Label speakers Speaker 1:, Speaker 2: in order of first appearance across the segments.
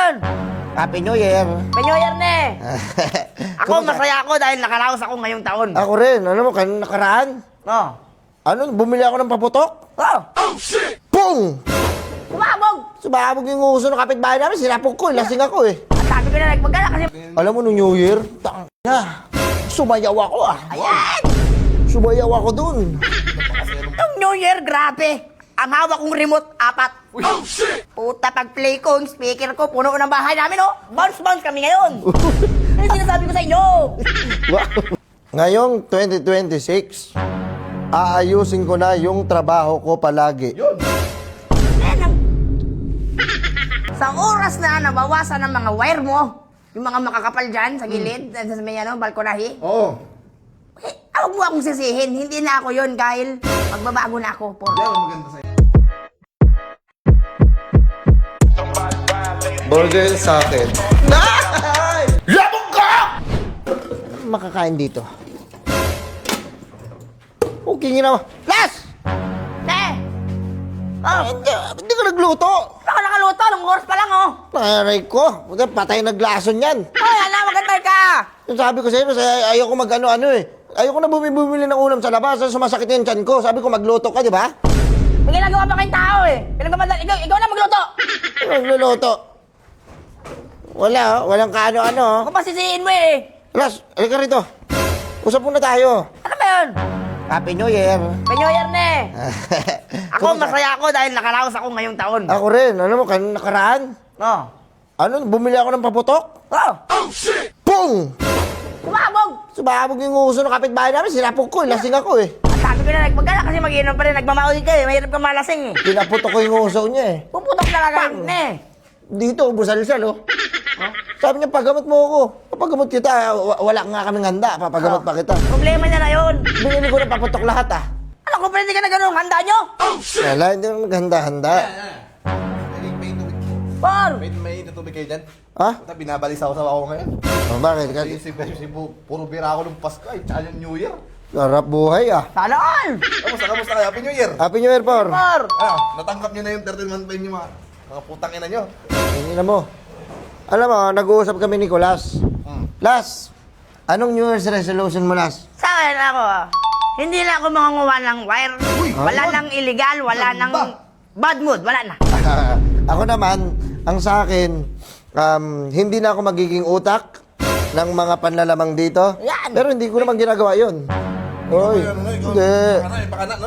Speaker 1: yun?
Speaker 2: Happy New Year!
Speaker 1: Panyoyer na eh. Ako, masaya ako dahil nakaraos ako ngayong taon.
Speaker 2: Ako rin. Alam mo, kanina nakaraan.
Speaker 1: Oh.
Speaker 2: Ano, bumili ako ng paputok?
Speaker 1: Oh.
Speaker 2: Pung!
Speaker 1: Sumabog!
Speaker 2: Sumabog yung uso ng kapitbahay namin. Sinapok ko, lasing ako eh.
Speaker 1: Ang sabi ko na nagpagkala kasi...
Speaker 2: Alam mo, nung New Year, sumayaw ako ah.
Speaker 1: Ayan!
Speaker 2: Sumayaw ako dun.
Speaker 1: Yung New Year, grabe. Ang hawak kong remote, 4. Oh, shit! Puta, pag-play ko, yung speaker ko, puno ng bahay namin, oh. Bounce kami ngayon. Ano yung sinasabi ko sa inyo?
Speaker 2: Ngayong 2026, aayusin ko na yung trabaho ko palagi.
Speaker 1: Sa oras na nabawasan ng mga wire mo, yung mga makakapal dyan sa gilid, sa may balkonahe,
Speaker 2: Oo.
Speaker 1: huwag mo akong sisihin. Hindi na ako yun dahil magbabago na ako.
Speaker 3: Maganda sa'yo.
Speaker 2: Burger sa akin. Labog ka! Makakain dito. Okay nga naman. Las!
Speaker 1: Oh,
Speaker 2: Hindi ka nagluto.
Speaker 1: ako nakaluto. Anong oras pa lang, oh.
Speaker 2: Nangaray ko. Patay naglason yan.
Speaker 1: Ay, ala, maganda ka.
Speaker 2: Yung sabi ko sa'yo, ayoko mag-ano eh. Ayoko na bumili ng ulam sa labas. Sumasakit yung tiyan ko. Sabi ko magluto ka, di ba?
Speaker 1: May ginagawa pa kayong tao, eh. Ikaw na magluto.
Speaker 2: Magluluto. Walang kaano-ano.
Speaker 1: Kung pasisihin mo, eh.
Speaker 2: Las, halika rito. Usap muna tayo.
Speaker 1: Ano ba yun?
Speaker 2: Happy New Year.
Speaker 1: Panyoyer na eh. Ako, masaya ako dahil nakaraos ako ngayong taon.
Speaker 2: Ako rin. Alam mo, kanina nakaraan.
Speaker 1: Oh.
Speaker 2: Ano, bumili ako ng paputok?
Speaker 1: Oh.
Speaker 2: Pung!
Speaker 1: Sumabog!
Speaker 2: Sumabog yung uso ng kapitbahay namin. Sinapok ko, lasing ako eh.
Speaker 1: Ang sabi ko na nagpagkala kasi mag-inom pa rin. Nagmamauli ka eh. Mahirap ka malasing eh.
Speaker 2: Pinaputok ko yung uso niya eh.
Speaker 1: Puputok talaga na eh.
Speaker 2: Dito, busal-sal oh. Sabi niya, pagamot mo ako. Papagamot kita. Wala nga kaming handa. Papagamot pa kita.
Speaker 1: Problema niya na yun.
Speaker 2: Binili ko ng paputok lahat ah.
Speaker 1: Ano kung pwede ka na ganun? Handa nyo?
Speaker 2: Wala, hindi naman naghanda-handa.
Speaker 1: Por!
Speaker 3: May natubig kayo dyan?
Speaker 2: Ha?
Speaker 3: Puta, binabalisa-usaw ako ngayon.
Speaker 2: Oh, bakit?
Speaker 3: Si puro bira ako ng Pasko ay tsaka yung New Year.
Speaker 2: Sarap buhay ah.
Speaker 1: Sana all!
Speaker 3: Kamusta kayo? Happy New Year!
Speaker 2: Happy New Year, Por.
Speaker 1: Por!
Speaker 3: Ano, natanggap nyo na yung 13-month pay nyo mga putang ina nyo.
Speaker 2: Hindi na mo. Alam mo, nag-uusap kami ni Kulas. Las, anong New Year's resolution mo, Las?
Speaker 1: Sa akin ako, hindi na ako mangunguha ng wire. Wala nang illegal, wala nang bad mood, wala na.
Speaker 2: Ako naman, ang sa akin, hindi na ako magiging utak ng mga panlalamang dito.
Speaker 1: Yan.
Speaker 2: Pero hindi ko naman ginagawa yun. Oy, hindi.
Speaker 3: Baka na, no?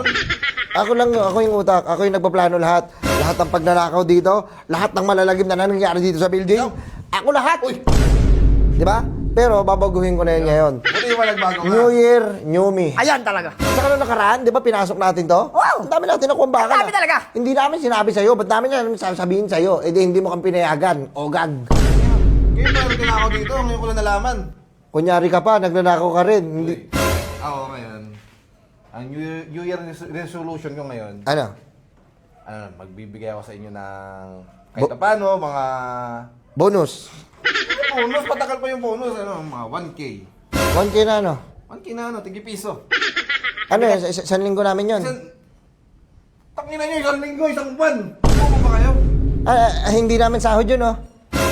Speaker 2: Ako yung utak. Ako yung nagpaplano lahat. Lahat ng pagnanakaw dito, lahat ng malalagim na nangyayari dito sa building. Ako lahat. Di ba? Pero babaguhin ko na yun ngayon.
Speaker 3: Buti yung nagbago ka.
Speaker 2: New Year, new me.
Speaker 1: Ayan talaga.
Speaker 2: Sa kanong nakaraan, di ba pinasok natin to?
Speaker 1: Wow!
Speaker 2: Ang dami natin nakuha baka.
Speaker 1: Ang dami talaga.
Speaker 2: Hindi namin sinabi sa'yo. Ba't namin yan sasabihin sa'yo? Eh di hindi mo kang pinayagan. Ogag.
Speaker 3: Ngayon pa rin ako dito, ngayon ko lang nalaman.
Speaker 2: Kunyari ka pa, nagnanakaw ka rin. Hindi.
Speaker 3: Ako ngayon, ang New Year resolution ko ngayon,
Speaker 2: Ano?
Speaker 3: magbibigay ako sa inyo ng kahit paano, mga
Speaker 2: Bonus.
Speaker 3: bonus, patagal pa yung bonus, mga 1K.
Speaker 2: 1K na ano?
Speaker 3: 1K na tigi piso.
Speaker 2: Ano yan? Isang linggo namin yun.
Speaker 3: Tangina nyo, isang linggo, isang buwan. Ano ba kayo?
Speaker 2: Hindi namin sahod yun, oh.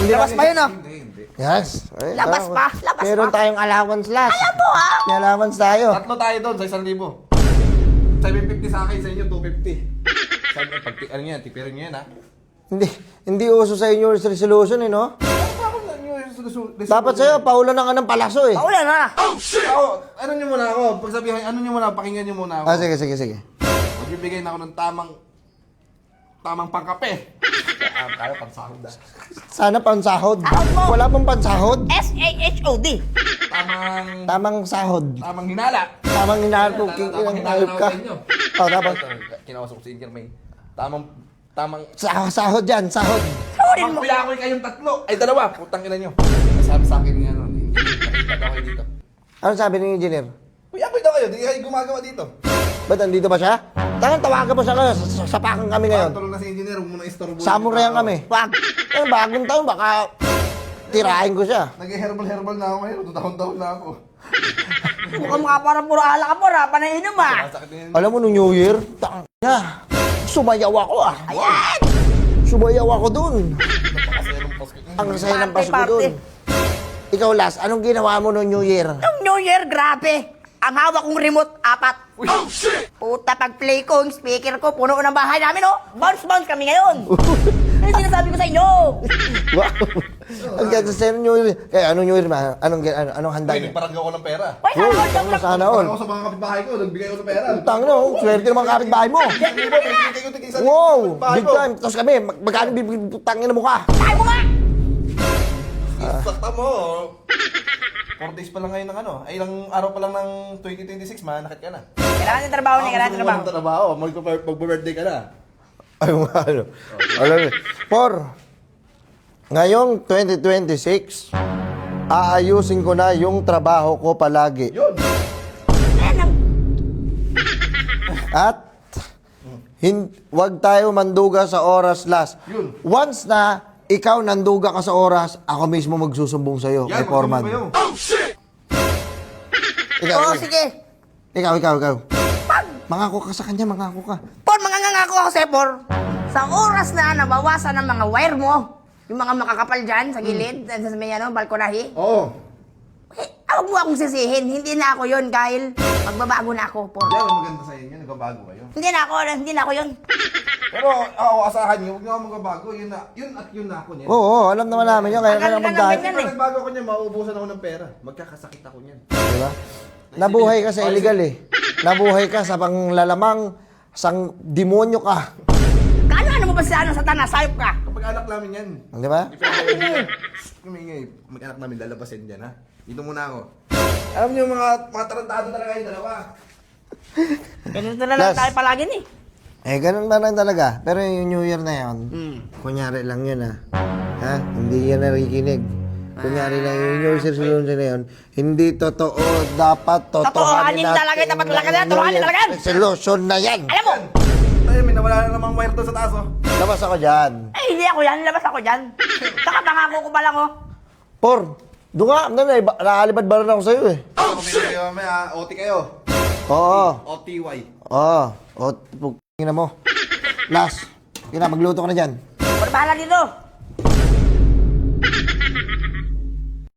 Speaker 2: Hindi
Speaker 1: Labas
Speaker 2: namin-
Speaker 1: pa yun, oh.
Speaker 3: Hindi.
Speaker 2: Yes. Ay,
Speaker 1: Labas
Speaker 2: tama.
Speaker 1: pa, labas
Speaker 2: Meron
Speaker 1: pa.
Speaker 2: tayong allowance last.
Speaker 1: Alam mo, ha?
Speaker 2: May allowance tayo.
Speaker 3: Tatlo tayo doon sa 1,000. 750 sa akin, sa inyo 250. Sabi pag ano yan, tipirin nyo yan ha.
Speaker 2: Hindi uso sa inyo resolution, eh, no? Dapat sa'yo, paulo na nga ng palaso, eh.
Speaker 1: Paulan na.
Speaker 3: Ano nyo muna ako, pagsabihan, ano nyo muna, pakinggan nyo muna ako.
Speaker 2: Sige.
Speaker 3: Magbibigay na ako ng tamang pangkape. Kaya pansahod na.
Speaker 2: Sana pansahod.
Speaker 1: Sahod mo.
Speaker 2: Wala pang pansahod.
Speaker 1: SAHOD.
Speaker 3: Tamang
Speaker 2: Sahod.
Speaker 3: hinala.
Speaker 2: Tamang hinahal po.
Speaker 3: Tamang hinala
Speaker 2: Ayop
Speaker 3: na
Speaker 2: ka.
Speaker 3: ako sa inyo.
Speaker 2: Oh, dapat.
Speaker 3: Kinausap ko si Inter May. Tamang
Speaker 2: Sahod yan, sahod.
Speaker 1: Surin mo.
Speaker 3: magkuyakoy kayong tatlo. Ay, dalawa. Putang ina nyo. Sabi sa akin nga nun, hindi nakita kayo dito.
Speaker 2: Ano sabi ng engineer?
Speaker 3: Kuyakoy daw kayo, di kayo gumagawa dito.
Speaker 2: Ba't andito ba siya? Tawagan mo siya kayo. Sapakan kami ngayon.
Speaker 3: Tulong na si engineer, huwag mo na istorbo.
Speaker 2: Samurai kami.
Speaker 1: Wag.
Speaker 2: Bagong taon, baka tirahin ko siya.
Speaker 3: Nag-herbal na ako ngayon, taon-taon na ako.
Speaker 1: Mukhang mga parang puro alak ka po, panainom ah.
Speaker 3: Sakit na yun.
Speaker 2: Alam mo, nung New Year, sumayaw ako ah.
Speaker 1: Ayan.
Speaker 2: Sumayaw ako dun.
Speaker 3: Napakasaya ng Pasko.
Speaker 2: Ang saya ng
Speaker 1: Party,
Speaker 2: Pasko
Speaker 1: party.
Speaker 2: doon. Ikaw, Las, anong ginawa mo noong New Year?
Speaker 1: Nung New Year, grabe. Ang hawak kong remote, 4. Puta, pag play ko, yung speaker ko, puno ng bahay namin, oh. Bounce kami ngayon. Ano sinasabi ko sa inyo?
Speaker 2: Wow. Ang ganda sa New Year. Kaya anong New Year ba? Anong handa
Speaker 3: Uy,
Speaker 2: niya?
Speaker 3: nagparanggaw ko ng pera.
Speaker 1: Uy,
Speaker 2: Uy,
Speaker 1: ano,
Speaker 2: ang sana all.
Speaker 3: Ako sa mga kapitbahay ko, nagbigay ko ng pera.
Speaker 2: Tang na, oh. Swerte ng mga kapitbahay mo. Wow, big time. Tapos kami, magkano bibigtangin na mukha?
Speaker 1: tayo mo nga!
Speaker 3: Sakta mo. 4 days pa lang ngayon ng ano. Ay, ilang araw pa lang ng 2026, manakit ka na.
Speaker 1: Kailangan ng trabaho ni, kailangan ng trabaho.
Speaker 3: Trabaho. Mag-birthday ka na.
Speaker 2: Ay, ano. Alam mo, ngayong 2026, aayusin ko na yung trabaho ko palagi.
Speaker 3: Yun.
Speaker 1: Ayan ang...
Speaker 2: At wag tayo manduga sa oras, Las.
Speaker 3: Yun.
Speaker 2: Once na ikaw nanduga ka sa oras, ako mismo magsusumbong sa'yo kay Foreman. Ikaw,
Speaker 1: Oo, sige.
Speaker 2: ikaw.
Speaker 1: Pag,
Speaker 2: Mangako ka sa kanya, mangako ka.
Speaker 1: Por, mangangako ako sa Por. Sa oras na nabawasan ng mga wire mo, yung mga makakapal dyan sa gilid, sa may ano, balkonahi,
Speaker 3: Oo.
Speaker 1: huwag mo akong sisihin. Hindi na ako yun, dahil magbabago na ako, Por.
Speaker 3: Yan ang maganda sa inyo. Nagbabago kayo.
Speaker 1: Hindi na ako yun.
Speaker 3: Pero ako, asahan niyo, huwag niyo ako magbabago. Yun at yun na ako niyan.
Speaker 2: Oo, alam naman namin yun. Kaya
Speaker 1: Tagal
Speaker 2: kaya
Speaker 1: ka na
Speaker 2: magdahil.
Speaker 1: ganyan.
Speaker 3: Pag nagbago ako niyan, mauubusan ako ng pera. Magkakasakit ako niyan.
Speaker 2: Diba? Nabuhay ka sa illegal eh. Nabuhay ka sa panglalamang, sang demonyo ka.
Speaker 1: Kaano mo ba sa ano, satanas, sayop ka?
Speaker 3: Kapag anak namin yan.
Speaker 2: Di ba?
Speaker 3: Kumingay, mag-anak namin lalabasin dyan, ha? Dito muna ako. Alam niyo, mga tarantado talaga yung dalawa.
Speaker 1: Ganito na lang
Speaker 2: Las.
Speaker 1: tayo palagi ni.
Speaker 2: Eh, ganun ba lang talaga. Pero yung New Year na yun,
Speaker 1: Hmm.
Speaker 2: kunyari lang yun ha. Ha? Hindi yan nakikinig. Kunyari lang yung New Year's resolution na yun, hindi totoo. Dapat
Speaker 1: Totohanin
Speaker 2: totohanin natin.
Speaker 1: talaga, dapat talaga yan, totohanin talaga yan.
Speaker 2: Resolution na yan.
Speaker 1: Alam mo,
Speaker 3: Tayo, may nawala na namang wire doon sa taas, oh.
Speaker 2: Labas ako dyan.
Speaker 1: hindi ako yan, labas ako dyan. Saka pangako ko pa lang, oh.
Speaker 2: Por, doon nga, nakalibad ba rin ako sa'yo eh.
Speaker 3: Kumingay kayo, may OT kayo.
Speaker 2: Oo.
Speaker 3: OTY.
Speaker 2: Oo. O, pugin na mo. Las, magluto ka na dyan.
Speaker 1: Por bahala dito.